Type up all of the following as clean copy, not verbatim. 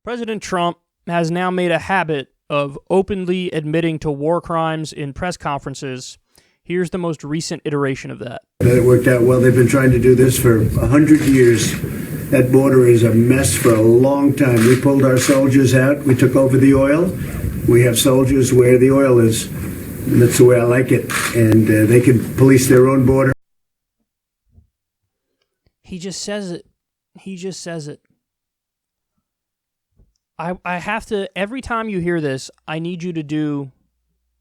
President Trump has now made a habit of openly admitting to war crimes in press conferences. Here's the most recent iteration of that. It worked out well. They've been trying to do this for 100 years. That border is a mess for a long time. We pulled our soldiers out. We took over the oil. We have soldiers where the oil is. And that's the way I like it. And they can police their own border. He just says it. He just says it. I have to, every time you hear this, I need you to do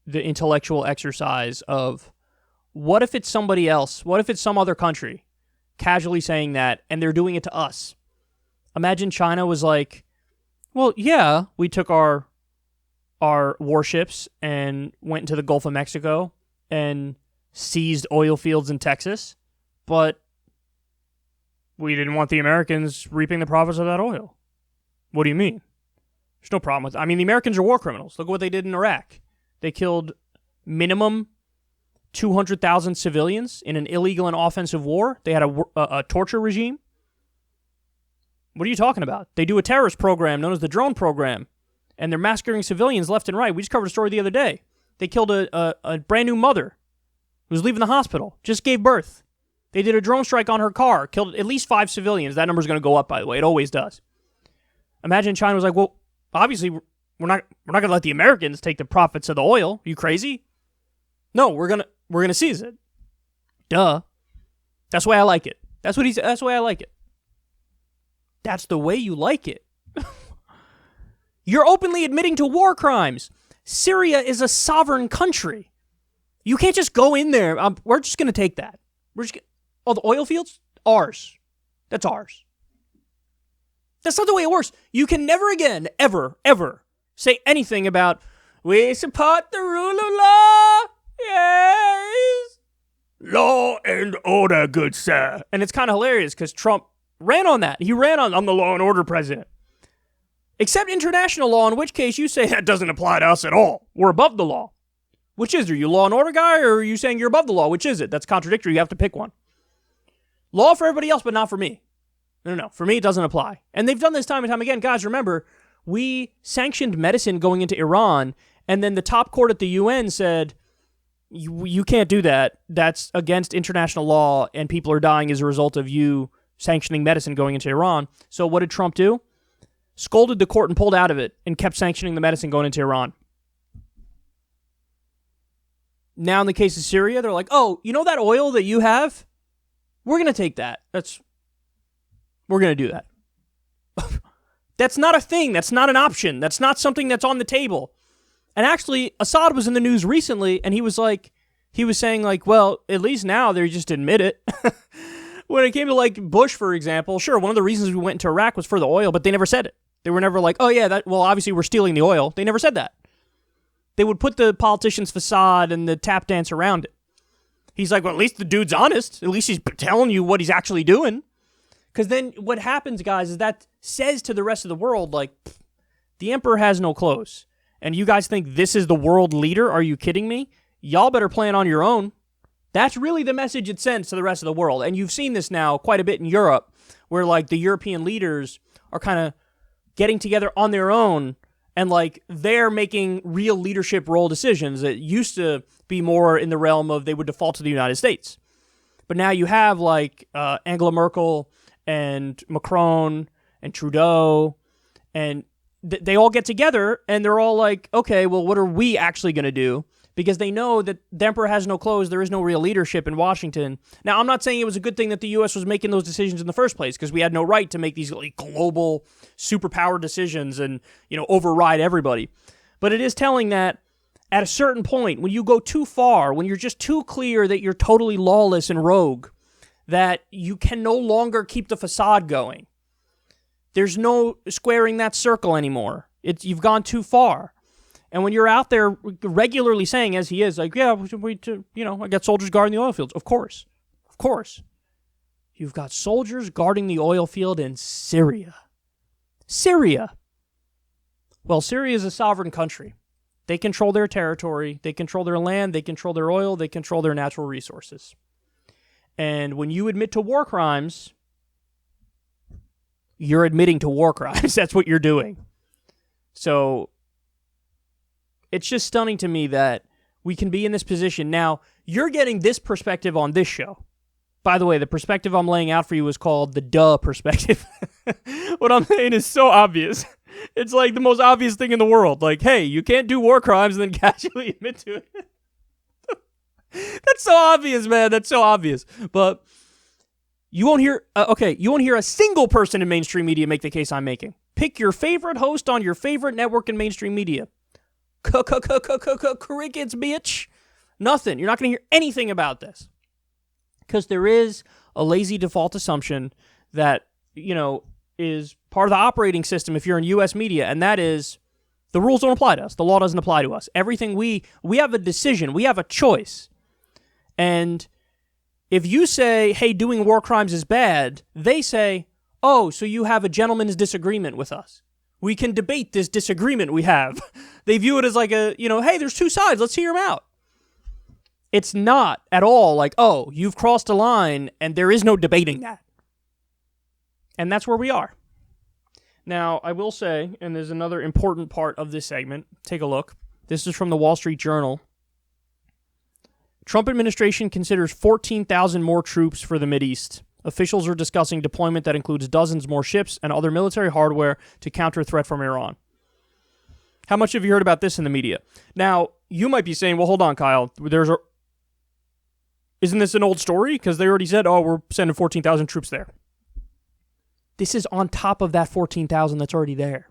the intellectual exercise of, what if it's somebody else? What if it's some other country casually saying that, and they're doing it to us? Imagine China was like, well, yeah, we took our warships and went into the Gulf of Mexico and seized oil fields in Texas, but we didn't want the Americans reaping the profits of that oil. What do you mean? There's no problem with that. I mean, the Americans are war criminals. Look at what they did in Iraq. They killed minimum 200,000 civilians in an illegal and offensive war. They had a torture regime. What are you talking about? They do a terrorist program known as the drone program, and they're massacring civilians left and right. We just covered a story the other day. They killed a brand new mother who was leaving the hospital, just gave birth. They did a drone strike on her car, killed at least 5 civilians. That number's going to go up, by the way. It always does. Imagine China was like, well, obviously, we're not going to let the Americans take the profits of the oil. Are you crazy? No, we're gonna seize it. Duh. That's the way I like it. That's what he said. That's the way I like it. That's the way you like it. You're openly admitting to war crimes. Syria is a sovereign country. You can't just go in there. We're just gonna take that. The oil fields? Ours. That's ours. That's not the way it works. You can never again, ever, ever say anything about, we support the rule of law. Yes. Law and order, good sir. And it's kind of hilarious because Trump ran on that. He ran on, I'm the law and order president. Except international law, in which case you say that doesn't apply to us at all. We're above the law. Which is it? Are you a law and order guy, or are you saying you're above the law? Which is it? That's contradictory. You have to pick one. Law for everybody else, but not for me. No. For me, it doesn't apply. And they've done this time and time again. Guys, remember, we sanctioned medicine going into Iran, and then the top court at the UN said, you can't do that. That's against international law, and people are dying as a result of you sanctioning medicine going into Iran. So what did Trump do? Scolded the court and pulled out of it and kept sanctioning the medicine going into Iran. Now in the case of Syria, they're like, oh, you know that oil that you have? We're going to take that. We're going to do that. That's not a thing. That's not an option. That's not something that's on the table. And actually, Assad was in the news recently, and he was saying, well, at least now they just admit it. When it came to, Bush, for example, sure, one of the reasons we went into Iraq was for the oil, but they never said it. They were never like, oh, yeah, obviously we're stealing the oil. They never said that. They would put the politician's facade and the tap dance around it. He's like, well, at least the dude's honest. At least he's telling you what he's actually doing. Because then what happens, guys, is that says to the rest of the world, the emperor has no clothes. And you guys think this is the world leader? Are you kidding me? Y'all better plan on your own. That's really the message it sends to the rest of the world. And you've seen this now quite a bit in Europe, where the European leaders are kind of getting together on their own, and they're making real leadership role decisions that used to be more in the realm of they would default to the United States. But now you have Angela Merkel and Macron and Trudeau, and they all get together, and they're all like, okay, well, what are we actually going to do? Because they know that the emperor has no clothes, there is no real leadership in Washington. Now, I'm not saying it was a good thing that the U.S. was making those decisions in the first place, because we had no right to make these global superpower decisions and, override everybody. But it is telling that at a certain point, when you go too far, when you're just too clear that you're totally lawless and rogue, that you can no longer keep the facade going. There's no squaring that circle anymore. You've gone too far. And when you're out there regularly saying, as he is, I got soldiers guarding the oil fields. Of course. You've got soldiers guarding the oil field in Syria. Well, Syria is a sovereign country. They control their territory. They control their land. They control their oil. They control their natural resources. And when you admit to war crimes, you're admitting to war crimes. That's what you're doing. So it's just stunning to me that we can be in this position. Now, you're getting this perspective on this show. By the way, the perspective I'm laying out for you is called the duh perspective. What I'm saying is so obvious. It's like the most obvious thing in the world. Like, hey, you can't do war crimes and then casually admit to it. That's so obvious, man. That's so obvious. But you won't hear, you won't hear a single person in mainstream media make the case I'm making. Pick your favorite host on your favorite network in mainstream media. Crickets, bitch. Nothing. You're not going to hear anything about this. Because there is a lazy default assumption that, is part of the operating system if you're in U.S. media, and that is the rules don't apply to us. The law doesn't apply to us. Everything we have a decision. We have a choice. And if you say, hey, doing war crimes is bad, they say, oh, so you have a gentleman's disagreement with us. We can debate this disagreement we have. They view it as like hey, there's two sides. Let's hear them out. It's not at all like, oh, you've crossed a line and there is no debating that. And that's where we are. Now, I will say, and there's another important part of this segment. Take a look. This is from the Wall Street Journal. Trump administration considers 14,000 more troops for the Mideast. Officials are discussing deployment that includes dozens more ships and other military hardware to counter a threat from Iran. How much have you heard about this in the media? Now, you might be saying, well, hold on, Kyle. Isn't this an old story? Because they already said, oh, we're sending 14,000 troops there. This is on top of that 14,000 that's already there.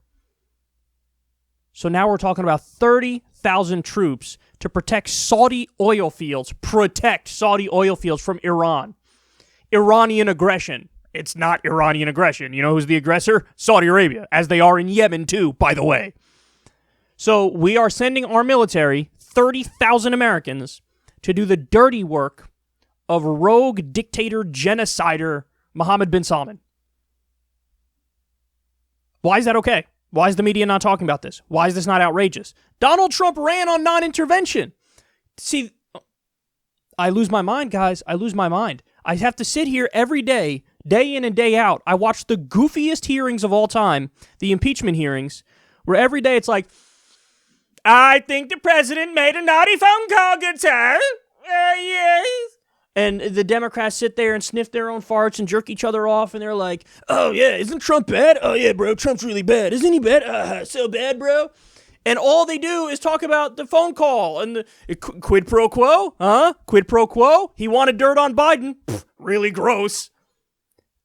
So now we're talking about 30,000 troops to protect Saudi oil fields. Protect Saudi oil fields from Iran. Iranian aggression. It's not Iranian aggression. You know who's the aggressor? Saudi Arabia, as they are in Yemen too, by the way. So we are sending our military, 30,000 Americans, to do the dirty work of rogue dictator genocider Mohammed bin Salman. Why is that okay? Why is the media not talking about this? Why is this not outrageous? Donald Trump ran on non-intervention. See, I lose my mind, guys. I lose my mind. I have to sit here every day, day in and day out. I watch the goofiest hearings of all time, the impeachment hearings, where every day it's like, I think the president made a naughty phone call, good sir. Yes. And the Democrats sit there and sniff their own farts and jerk each other off, and they're like, oh, yeah, isn't Trump bad? Oh, yeah, bro, Trump's really bad. Isn't he bad? So bad, bro. And all they do is talk about the phone call and the quid pro quo, huh? Quid pro quo? He wanted dirt on Biden. Pfft, really gross.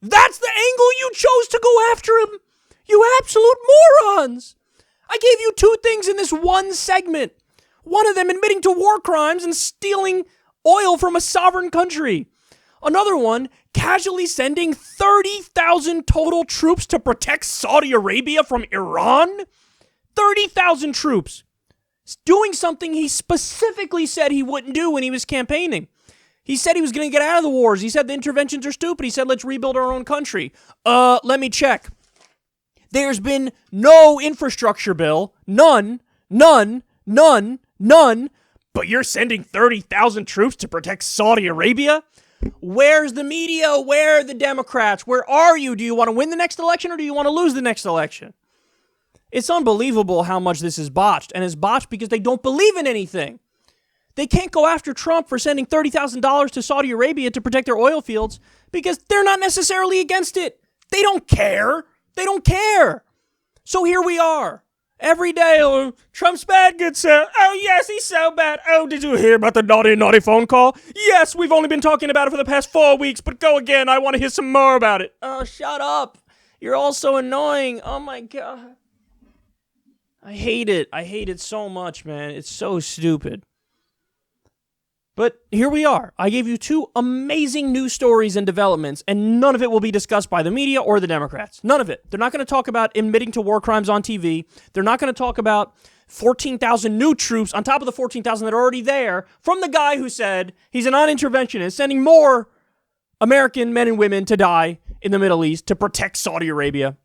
That's the angle you chose to go after him. You absolute morons. I gave you two things in this one segment. One of them admitting to war crimes and stealing oil from a sovereign country. Another one, casually sending 30,000 total troops to protect Saudi Arabia from Iran. 30,000 troops. Doing something he specifically said he wouldn't do when he was campaigning. He said he was going to get out of the wars. He said the interventions are stupid. He said, let's rebuild our own country. Let me check. There's been no infrastructure bill. None. But you're sending 30,000 troops to protect Saudi Arabia? Where's the media? Where are the Democrats? Where are you? Do you want to win the next election or do you want to lose the next election? It's unbelievable how much this is botched. And it's botched because they don't believe in anything. They can't go after Trump for sending $30,000 to Saudi Arabia to protect their oil fields because they're not necessarily against it. They don't care. They don't care. So here we are. Every day, oh, Trump's bad, good sir. Oh, yes, he's so bad. Oh, did you hear about the naughty phone call? Yes, we've only been talking about it for the past 4 weeks, but go again. I want to hear some more about it. Oh, shut up. You're all so annoying. Oh, my God. I hate it. I hate it so much, man. It's so stupid. But here we are. I gave you two amazing news stories and developments, and none of it will be discussed by the media or the Democrats. None of it. They're not going to talk about admitting to war crimes on TV. They're not going to talk about 14,000 new troops on top of the 14,000 that are already there from the guy who said he's a non-interventionist, sending more American men and women to die in the Middle East to protect Saudi Arabia.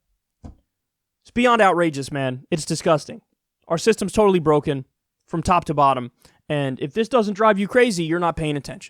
It's beyond outrageous, man. It's disgusting. Our system's totally broken from top to bottom. And if this doesn't drive you crazy, you're not paying attention.